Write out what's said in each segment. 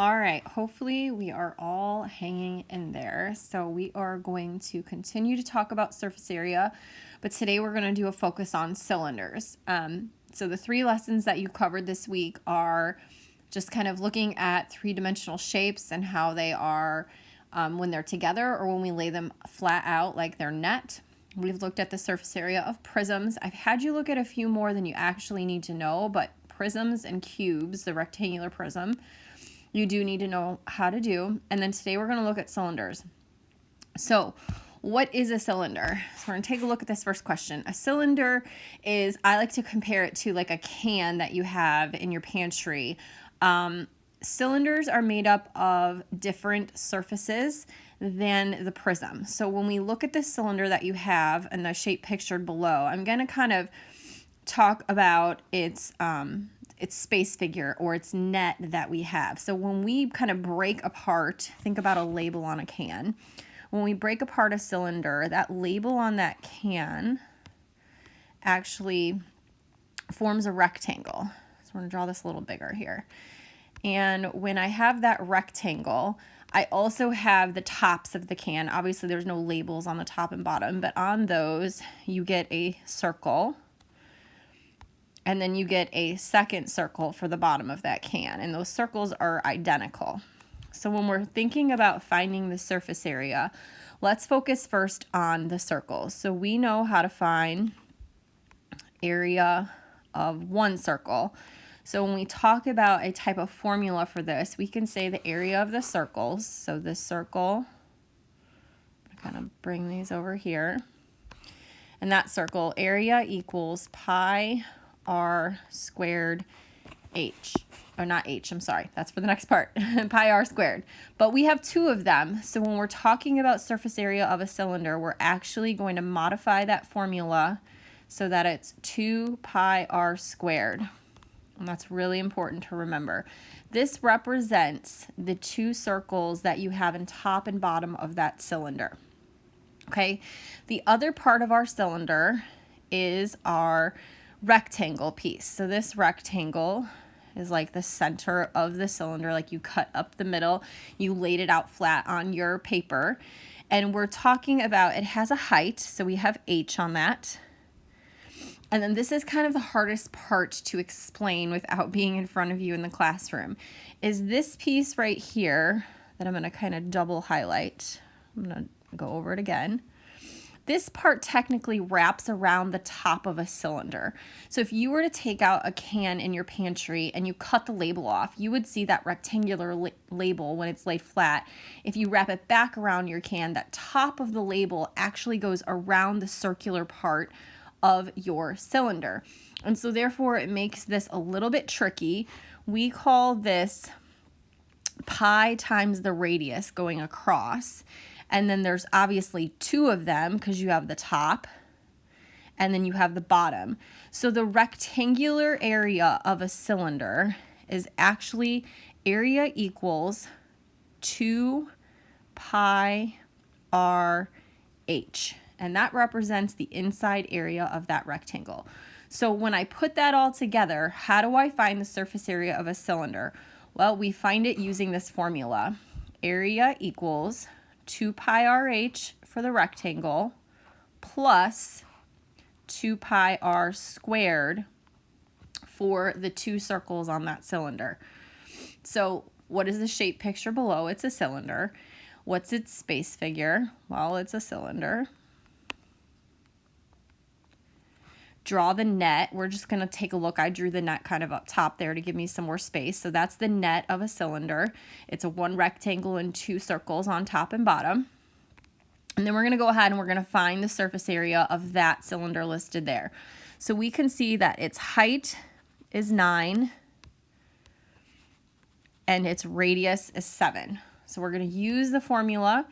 All right, hopefully we are all hanging in there. So we are going to continue to talk about surface area, but today we're going to do a focus on cylinders. So the 3 lessons that you covered this week are just kind of looking at 3-dimensional shapes and how they are when they're together or when we lay them flat out like they're net. We've looked at the surface area of prisms. I've had you look at a few more than you actually need to know, but prisms and cubes, the rectangular prism, you do need to know how to do. And then today we're going to look at cylinders. So what is a cylinder? So we're going to take a look at this first question. A cylinder is, I like to compare it to like a can that you have in your pantry. Cylinders are made up of different surfaces than the prism. So when we look at the cylinder that you have and the shape pictured below, I'm going to kind of talk about its space figure or its net that we have. So when we kind of break apart, think about a label on a can. When we break apart a cylinder, that label on that can actually forms a rectangle. So we're going to draw this a little bigger here. And when I have that rectangle, I also have the tops of the can. Obviously, there's no labels on the top and bottom, but on those, you get a circle. And then you get a second circle for the bottom of that can. And those circles are identical. So when we're thinking about finding the surface area, let's focus first on the circles. So we know how to find area of one circle. So when we talk about a type of formula for this, we can say the area of the circles. So this circle, I'm going to kind of bring these over here. And that circle area equals pi r squared h. Or not h, I'm sorry. That's for the next part. Pi r squared. But we have 2 of them. So when we're talking about surface area of a cylinder, we're actually going to modify that formula so that it's 2 pi r squared. And that's really important to remember. This represents the 2 circles that you have in top and bottom of that cylinder. Okay, the other part of our cylinder is our rectangle piece. So this rectangle is like the center of the cylinder, like you cut up the middle, you laid it out flat on your paper. And we're talking about, it has a height, so we have h on that. And then this is kind of the hardest part to explain without being in front of you in the classroom, is this piece right here that I'm going to kind of double highlight. I'm going to go over it again. This part technically wraps around the top of a cylinder. So if you were to take out a can in your pantry and you cut the label off, you would see that rectangular label when it's laid flat. If you wrap it back around your can, that top of the label actually goes around the circular part of your cylinder. And so therefore it makes this a little bit tricky. We call this pi times the radius going across. And then there's obviously 2 of them because you have the top and then you have the bottom. So the rectangular area of a cylinder is actually area equals 2 pi r h. And that represents the inside area of that rectangle. So when I put that all together, how do I find the surface area of a cylinder? Well, we find it using this formula. Area equals 2 pi rh for the rectangle plus 2 pi r squared for the 2 circles on that cylinder. So what is the shape picture below? It's a cylinder. What's its space figure? Well, it's a cylinder. Draw the net. We're just going to take a look. I drew the net kind of up top there to give me some more space. So that's the net of a cylinder. It's a 1 rectangle and 2 circles on top and bottom. And then we're going to go ahead and we're going to find the surface area of that cylinder listed there. So we can see that its height is 9 and its radius is 7. So we're going to use the formula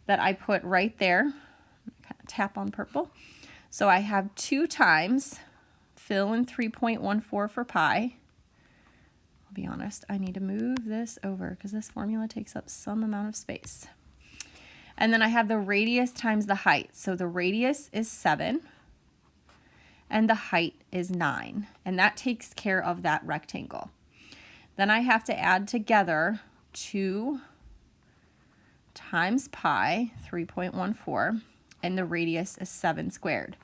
that I put right there. Kind of tap on purple. So I have 2 times fill in 3.14 for pi. I'll be honest, I need to move this over because this formula takes up some amount of space. And then I have the radius times the height. So the radius is 7 and the height is 9. And that takes care of that rectangle. Then I have to add together 2 times pi, 3.14, and the radius is 7 squared.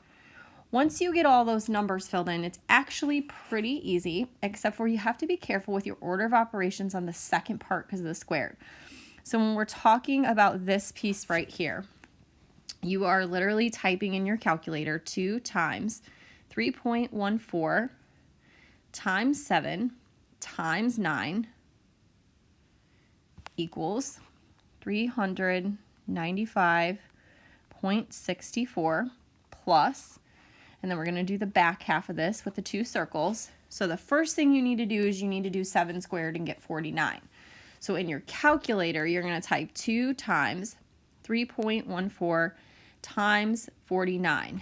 Once you get all those numbers filled in, it's actually pretty easy, except for you have to be careful with your order of operations on the second part because of the squared. So when we're talking about this piece right here, you are literally typing in your calculator 2 times 3.14 times 7 times 9 equals 395.64 plus, and then we're going to do the back half of this with the 2 circles. So the first thing you need to do is you need to do 7 squared and get 49. So in your calculator, you're going to type 2 times 3.14 times 49,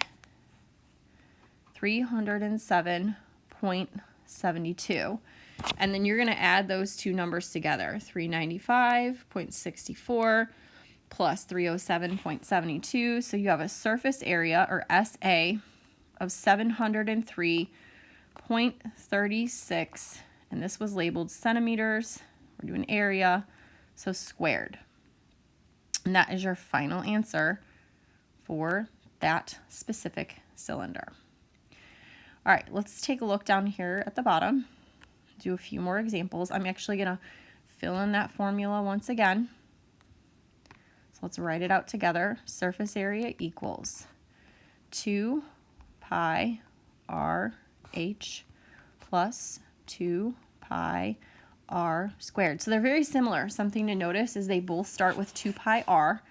307.72. And then you're going to add those two numbers together, 395.64 plus 307.72. So you have a surface area, or SA, of 703.36. And this was labeled centimeters. We're doing area, so squared. And that is your final answer for that specific cylinder. All right, let's take a look down here at the bottom. Do a few more examples. I'm actually going to fill in that formula once again. So let's write it out together. Surface area equals 2 pi RH plus 2 pi r squared. So they're very similar. Something to notice is they both start with 2 pi r,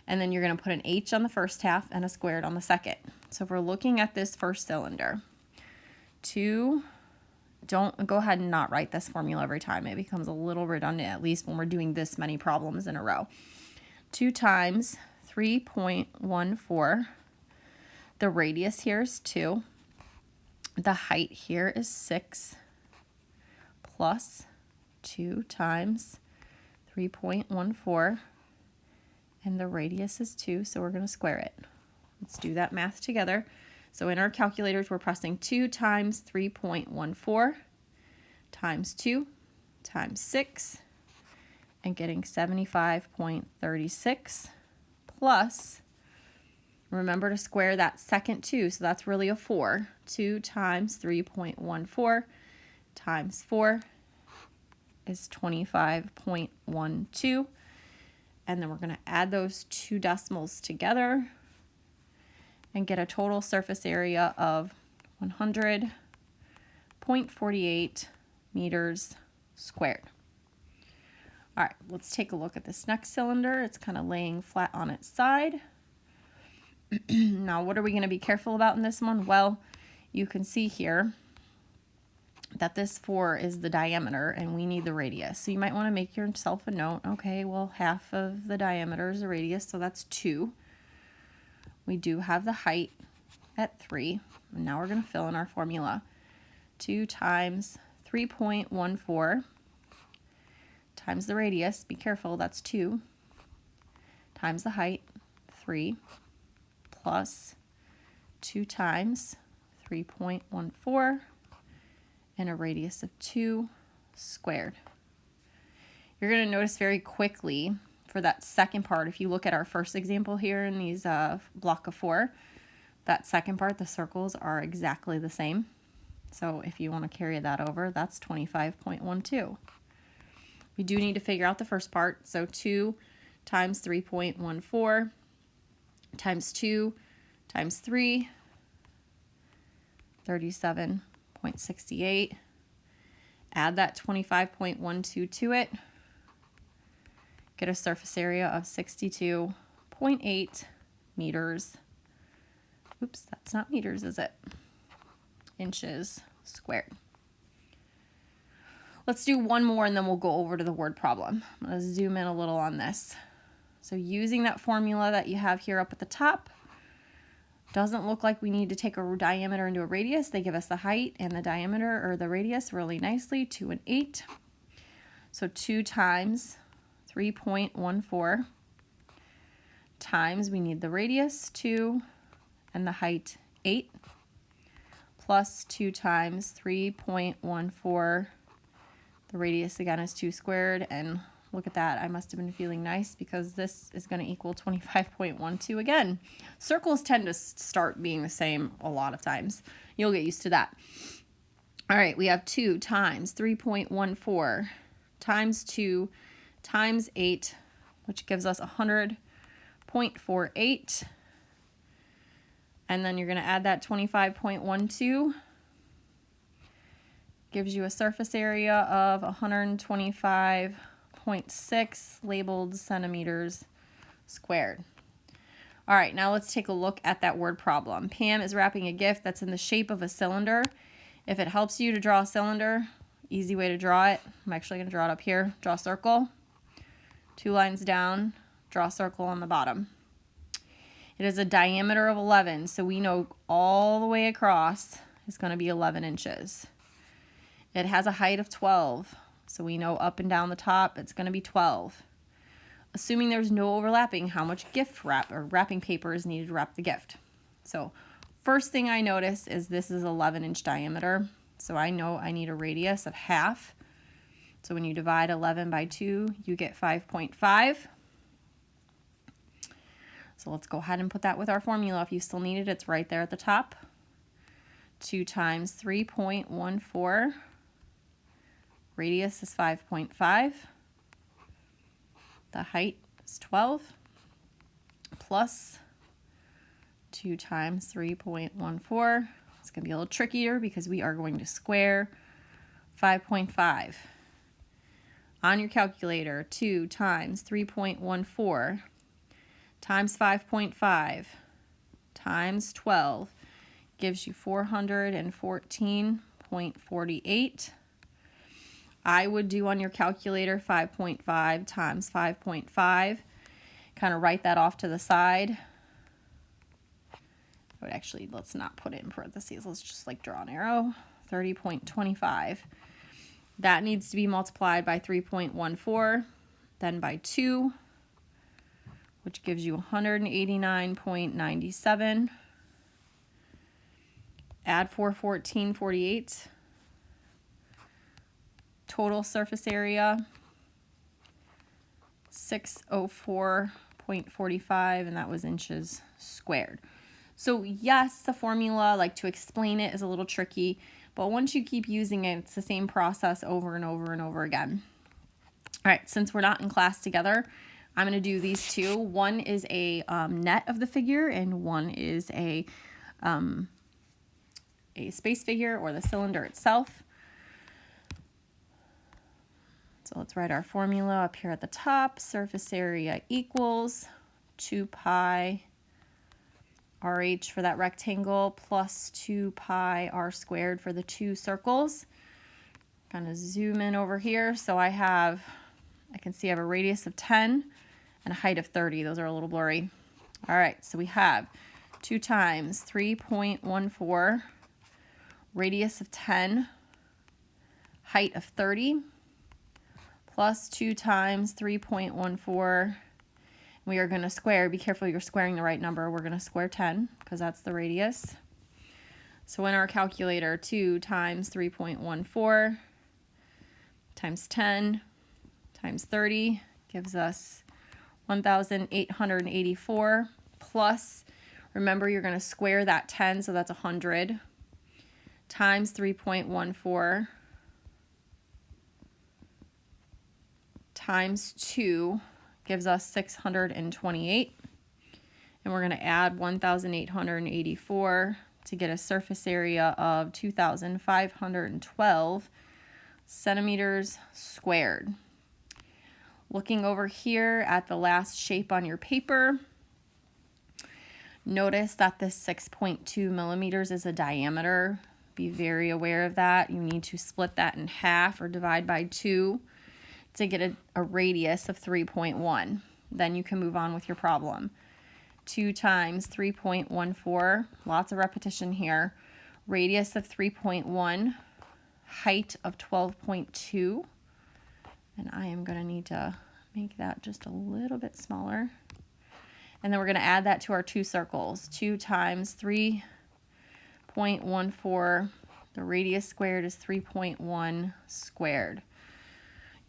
and then you're going to put an h on the first half and a squared on the second. So if we're looking at this first cylinder, don't go ahead and not write this formula every time. It becomes a little redundant, at least when we're doing this many problems in a row. 2 times 3.14. The radius here is 2. The height here is 6 plus 2 times 3.14. And the radius is 2, so we're going to square it. Let's do that math together. So in our calculators, we're pressing 2 times 3.14 times 2 times 6 and getting 75.36 plus, remember to square that second 2, so that's really a 4. 2 times 3.14 times 4 is 25.12. And then we're going to add those 2 decimals together and get a total surface area of 100.48 meters squared. All right, let's take a look at this next cylinder. It's kind of laying flat on its side. Now, what are we going to be careful about in this one? Well, you can see here that this 4 is the diameter and we need the radius. So you might want to make yourself a note. Okay, well, half of the diameter is the radius, so that's 2. We do have the height at 3. And now we're going to fill in our formula. 2 times 3.14 times the radius, be careful, that's 2, times the height, 3, plus 2 times 3.14 and a radius of 2 squared. You're going to notice very quickly for that second part, if you look at our first example here in these block of 4, that second part, the circles are exactly the same. So if you want to carry that over, that's 25.12. We do need to figure out the first part. So 2 times 3.14 times 2 times 3, 37.68. Add that 25.12 to it. Get a surface area of 62.8 meters. Oops, that's not meters, is it? Inches squared. Let's do one more and then we'll go over to the word problem. I'm going to zoom in a little on this. So using that formula that you have here up at the top, doesn't look like we need to take a diameter into a radius. They give us the height and the diameter, or the radius, really nicely, 2 and 8. So 2 times 3.14 times, we need the radius, 2, and the height, 8, plus 2 times 3.14. The radius again is 2 squared, and Look at that. I must have been feeling nice because this is going to equal 25.12 again. Circles tend to start being the same a lot of times. You'll get used to that. All right, we have 2 times 3.14 times 2 times 8, which gives us 100.48. And then you're going to add that 25.12. Gives you a surface area of 125.6 labeled centimeters squared. All right, now let's take a look at that word problem. Pam is wrapping a gift that's in the shape of a cylinder. If it helps you to draw a cylinder, easy way to draw it. I'm actually going to draw it up here. Draw a circle. 2 lines down. Draw a circle on the bottom. It is a diameter of 11, so we know all the way across is going to be 11 inches. It has a height of 12, so we know up and down the top it's going to be 12. Assuming there's no overlapping, how much gift wrap or wrapping paper is needed to wrap the gift? So first thing I notice is this is 11-inch diameter, so I know I need a radius of half. So when you divide 11 by 2, you get 5.5. So let's go ahead and put that with our formula. If you still need it, it's right there at the top. 2 times 3.14. Radius is 5.5. The height is 12. Plus 2 times 3.14. It's going to be a little trickier because we are going to square 5.5. On your calculator, 2 times 3.14 times 5.5 times 12 gives you 414.48. I would do on your calculator 5.5 times 5.5. Kind of write that off to the side. I would actually, let's not put it in parentheses. Let's just like draw an arrow. 30.25. That needs to be multiplied by 3.14, then by 2, which gives you 189.97. Add 414.48. Total surface area, 604.45, and that was inches squared. So yes, the formula, like to explain it, is a little tricky, but once you keep using it, it's the same process over and over and over again. All right, since we're not in class together, I'm going to do these two. One is a net of the figure, and one is a space figure or the cylinder itself. So let's write our formula up here at the top. Surface area equals 2 pi RH for that rectangle plus 2 pi r squared for the 2 circles. Kind of zoom in over here. So I can see I have a radius of 10 and a height of 30. Those are a little blurry. All right, so we have 2 times 3.14, radius of 10, height of 30, plus 2 times 3.14. We are going to square. Be careful you're squaring the right number. We're going to square 10 because that's the radius. So in our calculator, 2 times 3.14 times 10 times 30 gives us 1,884 plus, remember you're going to square that 10, so that's 100, times 3.14 times 2 gives us 628. And we're going to add 1,884 to get a surface area of 2,512 centimeters squared. Looking over here at the last shape on your paper, notice that this 6.2 millimeters is a diameter. Be very aware of that. You need to split that in half or divide by 2 to get a radius of 3.1. Then you can move on with your problem. 2 times 3.14, lots of repetition here. Radius of 3.1, height of 12.2. And I am going to need to make that just a little bit smaller. And then we're going to add that to our 2 circles. 2 times 3.14, the radius squared is 3.1 squared.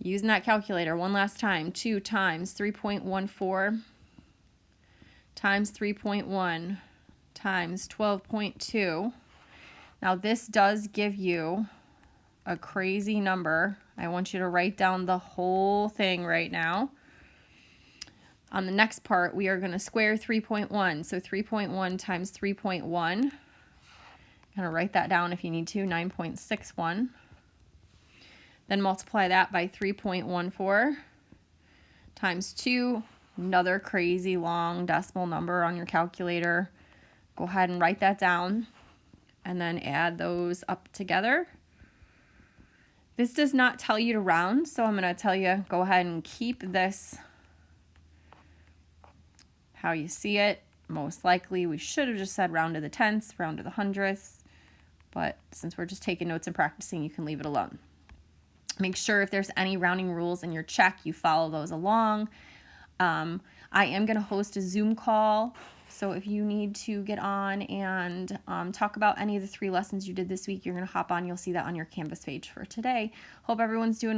Using that calculator one last time. 2 times 3.14 times 3.1 times 12.2. Now this does give you a crazy number. I want you to write down the whole thing right now. On the next part, we are going to square 3.1. So 3.1 times 3.1. Kind of write that down if you need to, 9.61. Then multiply that by 3.14 times 2. Another crazy long decimal number on your calculator. Go ahead and write that down and then add those up together. This does not tell you to round, so I'm going to tell you, go ahead and keep this how you see it. Most likely we should have just said round to the tenths, round to the hundredths, but since we're just taking notes and practicing, you can leave it alone. Make sure if there's any rounding rules in your check, you follow those along. I am going to host a Zoom call, so if you need to get on and talk about any of the 3 lessons you did this week, you're going to hop on. You'll see that on your Canvas page for today. Hope everyone's doing